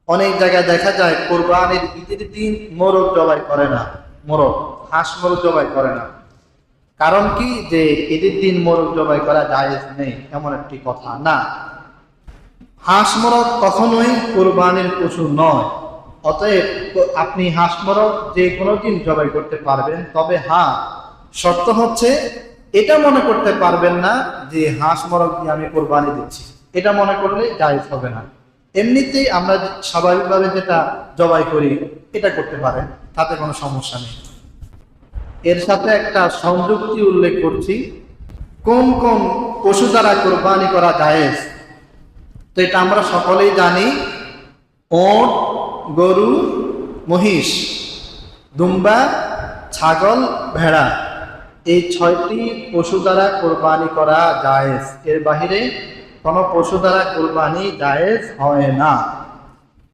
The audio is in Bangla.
অনেক জায়গায় দেখা যায় কোরবানির ঈদের দিন মোরগ জবাই করে না, মোরগ হাঁস মোরগ জবাই করে না। কারণ কি, যে ঈদের দিন মোরগ জবাই করা জায়েজ নেই এমন একটি কথা না। হাঁস মোরগ কখনোই কোরবানির পশু নয়। অতএব আপনি হাঁস মোরগ যে কোনো দিন জবাই করতে পারবেন, তবে হ্যাঁ, শর্ত হচ্ছে এটা মনে করতে পারবেন না যে হাঁস মোরগ দিয়ে আমি কোরবানি দিচ্ছি, এটা মনে করলে জায়েজ হবে না। এমনিতেই আমরা স্বাভাবিকভাবে যেটা জবাই করি এটা করতে পারেন, তাতে কোনো সমস্যা নেই। এর সাথে একটা সংযুক্তি উল্লেখ করছি, কোন কোন পশু দ্বারা কোরবানি করা জায়েজ। তো এটা আমরা সকলেই জানি, ওট, গরু, মহিষ, দুম্বা, ছাগল, ভেড়া, এই 6টি পশু দ্বারা কোরবানি করা জায়েজ। এর বাহিরে কোনো পশু দ্বারা কোরবানি জায়েজ হয় না।